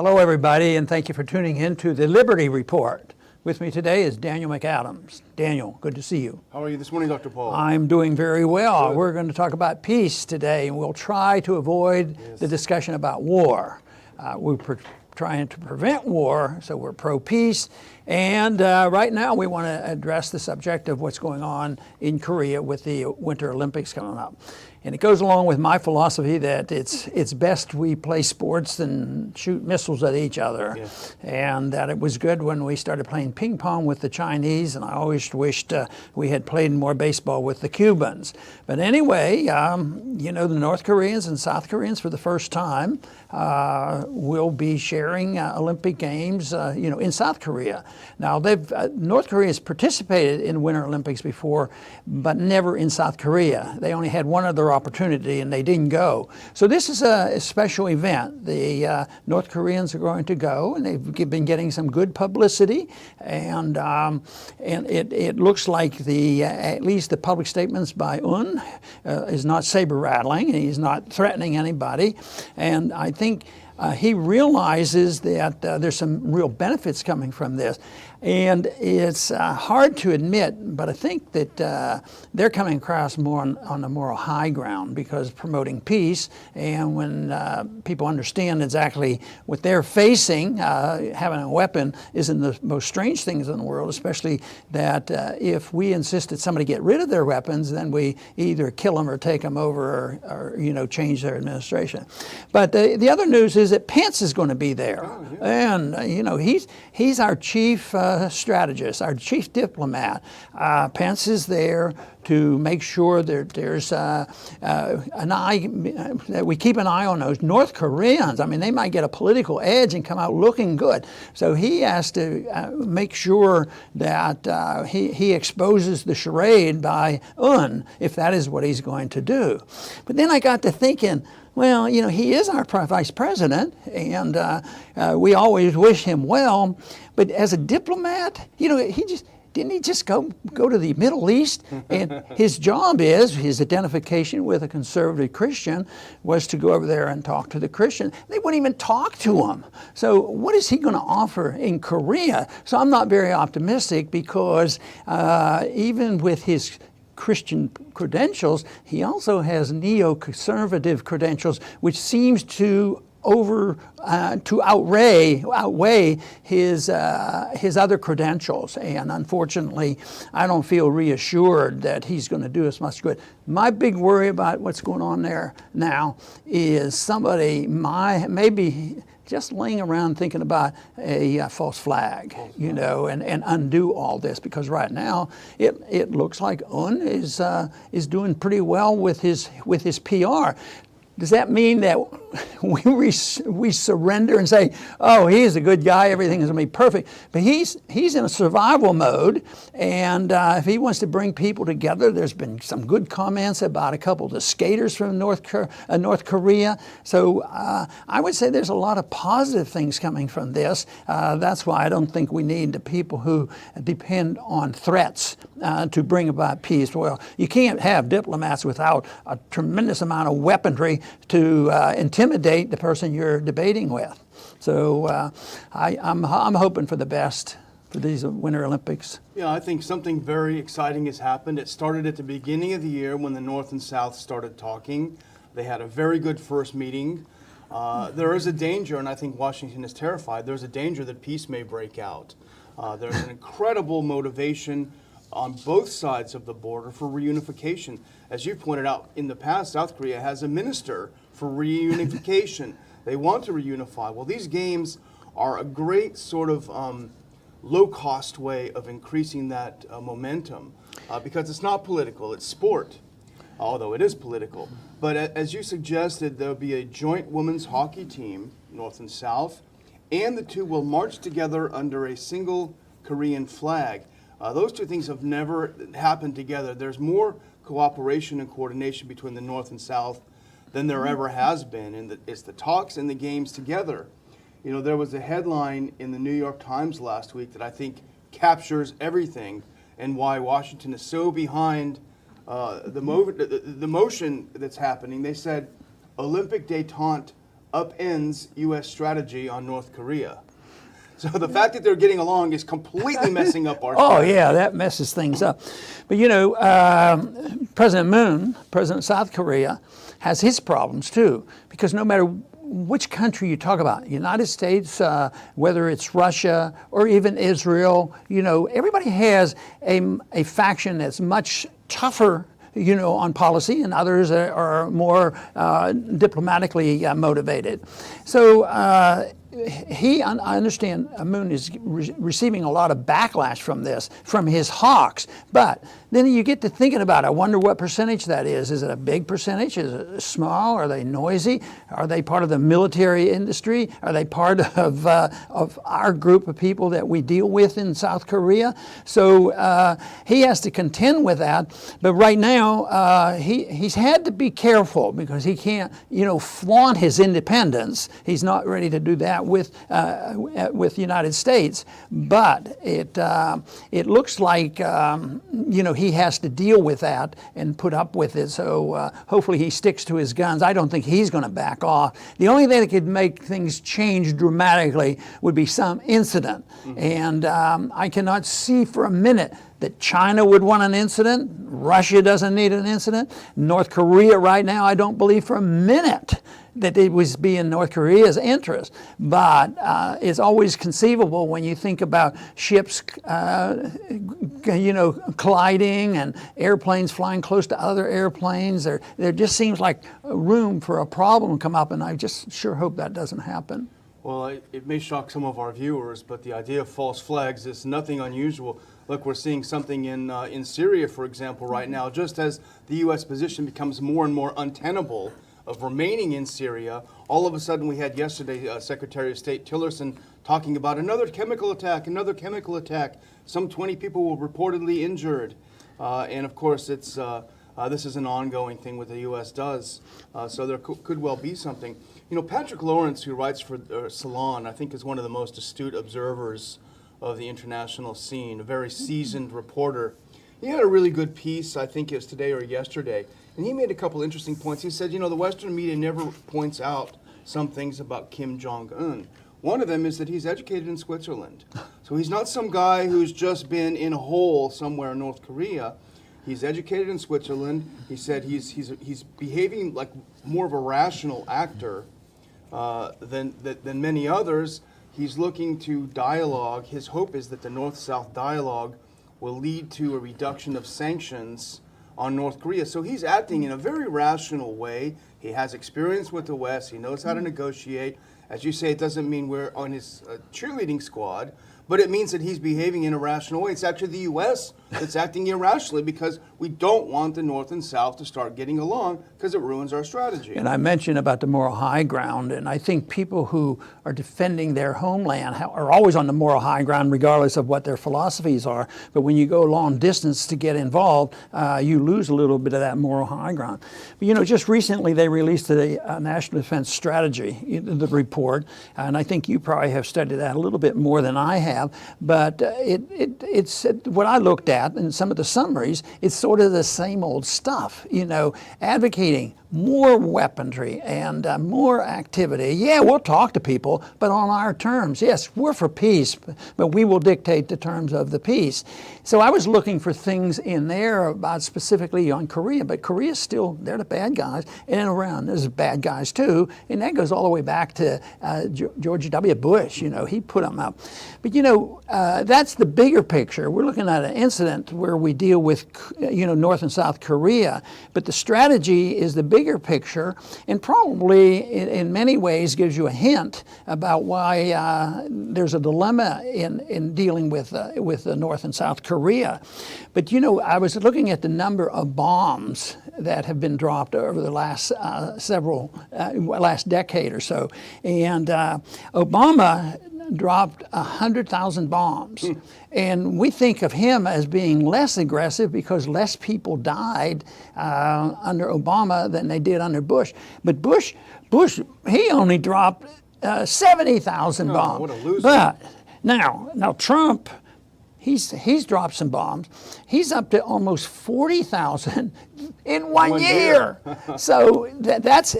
Hello, everybody, and thank you for tuning in to the Liberty Report. With me today is Daniel McAdams. Daniel, good to see you. How are you this morning, Dr. Paul? I'm doing very well. Good. We're going to talk about peace today, and we'll try to avoid the discussion about war. We're trying to prevent war, so we're pro-peace. And right now we want to address the subject of what's going on in Korea with the Winter Olympics coming up. And it goes along with my philosophy that it's best we play sports than shoot missiles at each other. Yes. And that it was good when we started playing ping pong with the Chinese, and I always wished we had played more baseball with the Cubans. But anyway, you know, the North Koreans and South Koreans for the first time will be sharing Olympic Games, you know, in South Korea. Now, North Korea has participated in Winter Olympics before, but never in South Korea. They only had one other opportunity and they didn't go. So this is a special event. The North Koreans are going to go, and they've been getting some good publicity, and it looks like at least the public statements by Un is not saber rattling, and he's not threatening anybody, and I think he realizes that there's some real benefits coming from this. And it's hard to admit, but I think that they're coming across more on the moral high ground, because promoting peace, and when people understand exactly what they're facing, having a weapon isn't the most strange things in the world, especially that if we insist that somebody get rid of their weapons, then we either kill them or take them over, or you know, change their administration. But the other news is that Pence is going to be there. Oh, yeah. And you know, he's our chief strategist, our chief diplomat. Pence is there to make sure that there's an eye, that we keep an eye on those North Koreans. I mean, they might get a political edge and come out looking good. So he has to make sure that he exposes the charade by Un, if that is what he's going to do. But then I got to thinking, well, you know, he is our vice president, and we always wish him well. But as a diplomat, you know, didn't he just go to the Middle East? And his job his identification with a conservative Christian was to go over there and talk to the Christian. They wouldn't even talk to him. So what is he going to offer in Korea? So I'm not very optimistic, because even with his Christian credentials, he also has neoconservative credentials, which seems to outweigh his other credentials, and unfortunately, I don't feel reassured that he's going to do us much good. My big worry about what's going on there now is somebody maybe just laying around thinking about a false flag, you know, and undo all this, because right now it looks like Un is doing pretty well with his PR. Does that mean that we surrender and say, oh, he's a good guy, everything is going to be perfect? But he's in a survival mode, and if he wants to bring people together, there's been some good comments about a couple of the skaters from North Korea. So I would say there's a lot of positive things coming from this. That's why I don't think we need the people who depend on threats to bring about peace. Well, you can't have diplomats without a tremendous amount of weaponry to intimidate the person you're debating with. So I'm hoping for the best for these Winter Olympics. Yeah, I think something very exciting has happened. It started at the beginning of the year when the North and South started talking. They had a very good first meeting. There is a danger, and I think Washington is terrified, there's a danger that peace may break out. There's an incredible motivation on both sides of the border for reunification. As you pointed out, in the past, South Korea has a minister for reunification. They want to reunify. Well, these games are a great sort of low-cost way of increasing that momentum, because it's not political, it's sport, although it is political. But as you suggested, there'll be a joint women's hockey team, North and South, and the two will march together under a single Korean flag. Those two things have never happened together. There's more cooperation and coordination between the North and South than there ever has been, and it's the talks and the games together. You know, there was a headline in the New York Times last week that I think captures everything and why Washington is so behind the motion that's happening. They said, Olympic detente upends U.S. strategy on North Korea. So the fact that they're getting along is completely messing up our strategy. Yeah, that messes things up. But President Moon, President of South Korea, has his problems too, because no matter which country you talk about, United States, whether it's Russia or even Israel, everybody has a faction that's much tougher on policy, and others are more diplomatically motivated. So I understand Moon is receiving a lot of backlash from this, from his hawks. But then you get to thinking about it. I wonder what percentage that is. Is it a big percentage? Is it small? Are they noisy? Are they part of the military industry? Are they part of our group of people that we deal with in South Korea? So he has to contend with that. But right now, he's had to be careful because he can't, flaunt his independence. He's not ready to do that with the United States. But it looks like, he has to deal with that and put up with it. So hopefully he sticks to his guns. I don't think he's going to back off. The only thing that could make things change dramatically would be some incident. Mm-hmm. And I cannot see for a minute that China would want an incident. Russia doesn't need an incident. North Korea right now, I don't believe for a minute that it was be in North Korea's interest. But it's always conceivable when you think about ships, colliding and airplanes flying close to other airplanes. There just seems like room for a problem to come up, and I just sure hope that doesn't happen. Well, it may shock some of our viewers, but the idea of false flags is nothing unusual. Look, we're seeing something in Syria, for example, right now. Just as the U.S. position becomes more and more untenable of remaining in Syria, all of a sudden we had yesterday Secretary of State Tillerson talking about another chemical attack. Some 20 people were reportedly injured. And of course, this is an ongoing thing what the U.S. does. So there could well be something. Patrick Lawrence, who writes for Salon, I think is one of the most astute observers of the international scene, a very seasoned reporter. He had a really good piece, I think it was today or yesterday, and he made a couple interesting points. He said, the Western media never points out some things about Kim Jong-un. One of them is that he's educated in Switzerland. So he's not some guy who's just been in a hole somewhere in North Korea. He's educated in Switzerland. He said he's behaving like more of a rational actor than many others. He's looking to dialogue. His hope is that the North-South dialogue will lead to a reduction of sanctions on North Korea. So he's acting in a very rational way. He has experience with the West. He knows how to negotiate. As you say, it doesn't mean we're on his cheerleading squad, but it means that he's behaving in a rational way. It's actually the U.S. that's acting irrationally because we don't want the North and South to start getting along because it ruins our strategy. And I mentioned about the moral high ground, and I think people who are defending their homeland are always on the moral high ground regardless of what their philosophies are. But when you go long distance to get involved, you lose a little bit of that moral high ground. But just recently they released the National Defense Strategy, the report, and I think you probably have studied that a little bit more than I have. But it's what I looked at in some of the summaries, it's sort of the same old stuff, advocating more weaponry and more activity. Yeah, we'll talk to people, but on our terms. Yes, we're for peace, but we will dictate the terms of the peace. So I was looking for things in there about specifically on Korea, but Korea's still, they're the bad guys, and around there's bad guys too, and that goes all the way back to George W. Bush, he put them up. But that's the bigger picture. We're looking at an incident where we deal with, North and South Korea, but the strategy is the bigger picture, and probably in many ways gives you a hint about why there's a dilemma in dealing with North and South Korea. But I was looking at the number of bombs that have been dropped over the last last decade or so, and Obama dropped 100,000 bombs. And we think of him as being less aggressive because less people died under Obama than they did under Bush. But Bush, he only dropped 70,000 bombs. What a loser. But now Trump, he's dropped some bombs. He's up to almost 40,000 in one year. So that's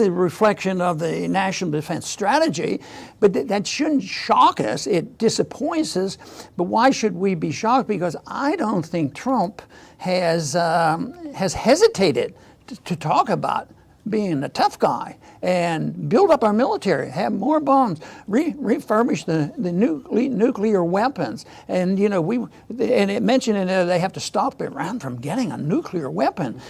a reflection of the national defense strategy. But that shouldn't shock us. It disappoints us. But why should we be shocked? Because I don't think Trump has hesitated to talk about being a tough guy and build up our military, have more bombs, refurbish the nuclear weapons. And and it mentioned in there they have to stop Iran from getting a nuclear weapon.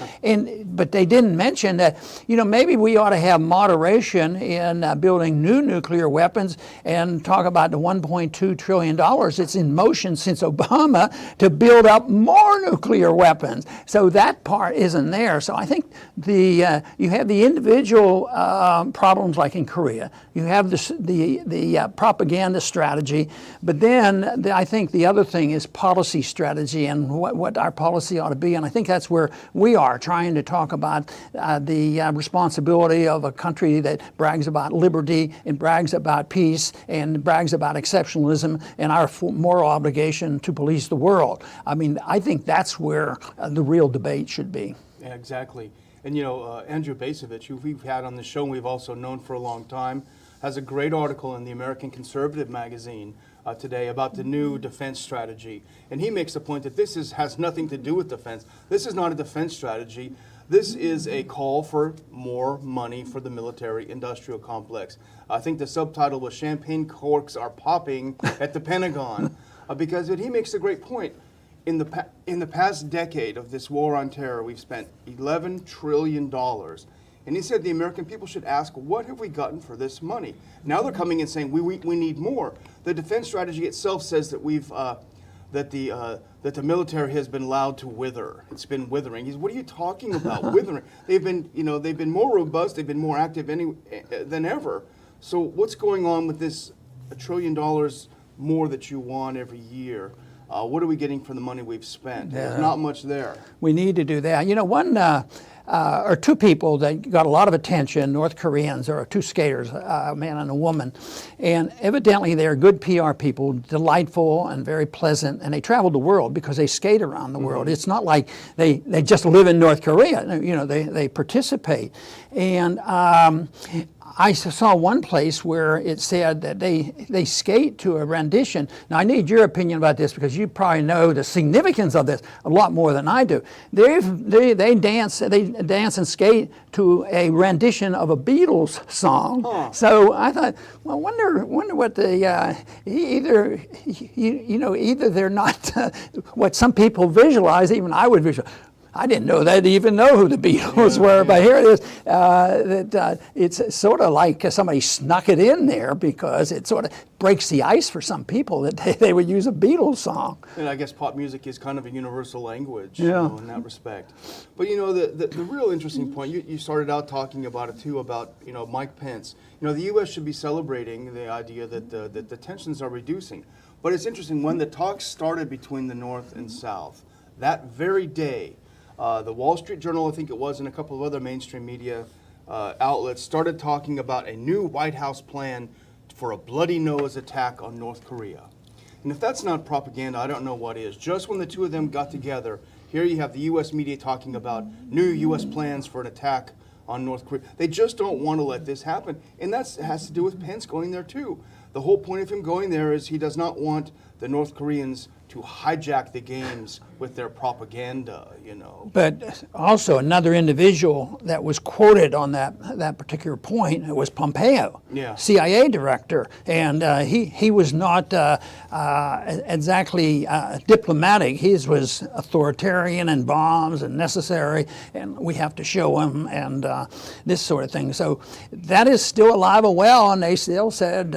But they didn't mention that maybe we ought to have moderation in building new nuclear weapons and talk about the $1.2 trillion it's in motion since Obama to build up more nuclear weapons. So that part isn't there. So I think you have the individual problems like in Korea. You have the propaganda strategy, but then I think the other thing is policy strategy and what our policy ought to be. And I think that's where we are trying to talk about the responsibility of a country that brags about liberty and brags about peace and brags about exceptionalism and our moral obligation to police the world. I mean, I think that's where the real debate should be. Yeah, exactly. And Andrew Basovich, who we've had on the show and we've also known for a long time, has a great article in the American Conservative magazine today about the new defense strategy. And he makes the point that this has nothing to do with defense. This is not a defense strategy. This is a call for more money for the military-industrial complex. I think the subtitle was "Champagne Corks Are Popping at the Pentagon," because he makes a great point. In the past decade of this war on terror, we've spent $11 trillion. And he said the American people should ask, what have we gotten for this money? Now they're coming and saying, we need more. The defense strategy itself says that that the military has been allowed to wither. It's been withering. What are you talking about, withering? They've been more robust, they've been more active than ever. So what's going on with this $1 trillion more that you want every year? What are we getting for the money we've spent? Yeah. There's not much there. We need to do that. One or two people that got a lot of attention, North Koreans, or two skaters, a man and a woman. And evidently they're good PR people, delightful and very pleasant, and they travel the world because they skate around the world. It's not like they just live in North Korea. They participate. And I saw one place where it said that they skate to a rendition. Now, I need your opinion about this because you probably know the significance of this a lot more than I do. They dance and skate to a rendition of a Beatles song. Huh. So I thought, well, wonder what the either they're not what some people visualize. Even I would visualize. I didn't know they'd even know who the Beatles were, but here it is. It's sort of like somebody snuck it in there because it sort of breaks the ice for some people that they would use a Beatles song. And I guess pop music is kind of a universal language in that respect. But the real interesting point, you started out talking about it too, about Mike Pence. The U.S. should be celebrating the idea that the tensions are reducing. But it's interesting, when the talks started between the North and South, that very day, the Wall Street Journal, I think it was, and a couple of other mainstream media outlets started talking about a new White House plan for a bloody nose attack on North Korea. And if that's not propaganda, I don't know what is. Just when the two of them got together, here you have the U.S. media talking about new U.S. plans for an attack on North Korea. They just don't want to let this happen. And that has to do with Pence going there too. The whole point of him going there is he does not want the North Koreans to hijack the games with their propaganda, But also another individual that was quoted on that particular point was Pompeo, CIA director, and he was not exactly diplomatic. His was authoritarian and bombs and necessary, and we have to show him and this sort of thing. So that is still alive and well, and they still said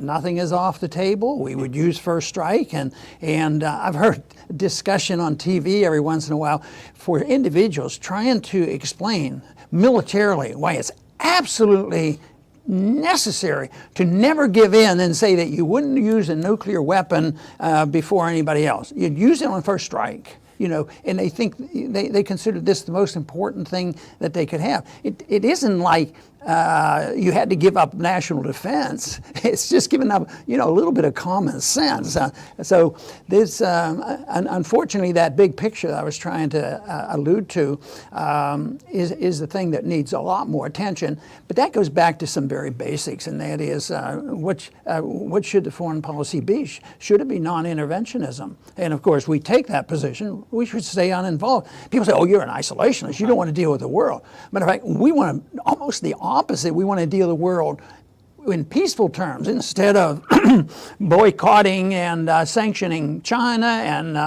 nothing is off the table. We would use first strike, and I've heard discussion on TV every once in a while for individuals trying to explain militarily why it's absolutely necessary to never give in and say that you wouldn't use a nuclear weapon before anybody else. You'd use it on first strike. And they think they consider this the most important thing that they could have. It isn't like you had to give up national defense. It's just giving up, a little bit of common sense. So this, unfortunately, that big picture that I was trying to allude to is the thing that needs a lot more attention. But that goes back to some very basics, and that is what should the foreign policy be? Should it be non-interventionism? And of course, we take that position. We should stay uninvolved. People say, "Oh, you're an isolationist. You don't want to deal with the world." Matter of fact, we want to almost the opposite. We want to deal with the world in peaceful terms instead of boycotting and sanctioning China and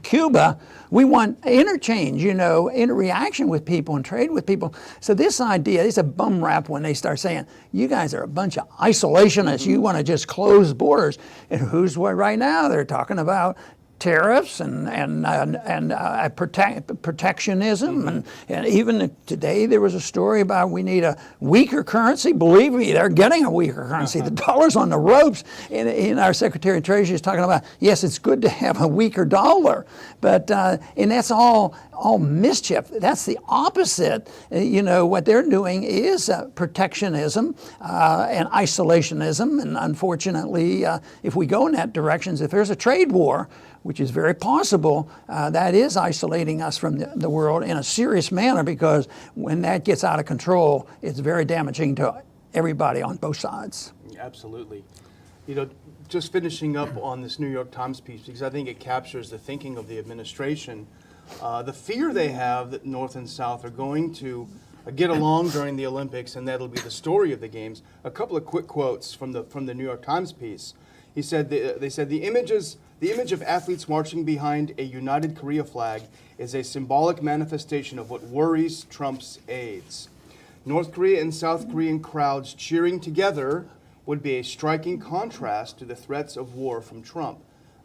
Cuba. We want interchange, interaction with people and trade with people. So this idea is a bum rap when they start saying, you guys are a bunch of isolationists. You want to just close borders. And who's what right now? They're talking about tariffs and protectionism, and even today there was a story about we need a weaker currency. Believe me, they're getting a weaker currency. The dollar's on the ropes. And our Secretary of Treasury is talking about, yes, it's good to have a weaker dollar, but and that's all mischief. That's the opposite. What they're doing is protectionism and isolationism, and unfortunately, if we go in that direction, if there's a trade war, which is very possible, that is isolating us from the world in a serious manner, because when that gets out of control, it's very damaging to everybody on both sides. Absolutely. Just finishing up on this New York Times piece, because I think it captures the thinking of the administration, the fear they have that North and South are going to get along during the Olympics, and that'll be the story of the games. A couple of quick quotes from the New York Times piece. He said, they said, the image of athletes marching behind a united Korea flag is a symbolic manifestation of what worries Trump's aides. North Korea and South Korean crowds cheering together would be a striking contrast to the threats of war from Trump.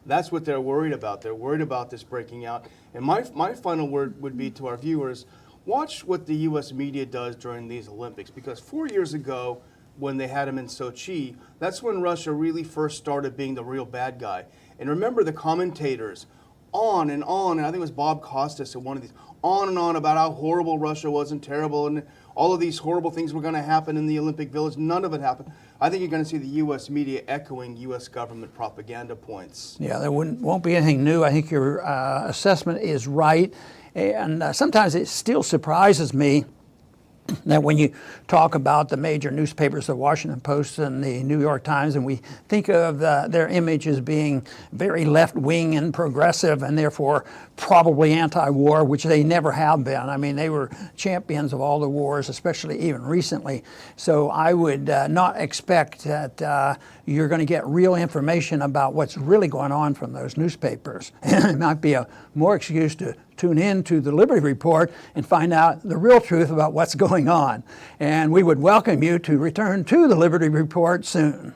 That's what they're worried about. They're worried about this breaking out. And my final word would be to our viewers, watch what the U.S. media does during these Olympics, because 4 years ago, when they had him in Sochi, that's when Russia really first started being the real bad guy. And remember the commentators on, and I think it was Bob Costas at one of these, on and on about how horrible Russia was and terrible, and all of these horrible things were going to happen in the Olympic Village. None of it happened. I think you're going to see the U.S. media echoing U.S. government propaganda points. Yeah, there won't be anything new. I think your assessment is right. And sometimes it still surprises me that when you talk about the major newspapers, the Washington Post and the New York Times, and we think of their image as being very left-wing and progressive and therefore probably anti-war, which they never have been. I mean, they were champions of all the wars, especially even recently. So I would not expect that you're going to get real information about what's really going on from those newspapers. It might be a more excuse to tune in to the Liberty Report and find out the real truth about what's going on. And we would welcome you to return to the Liberty Report soon.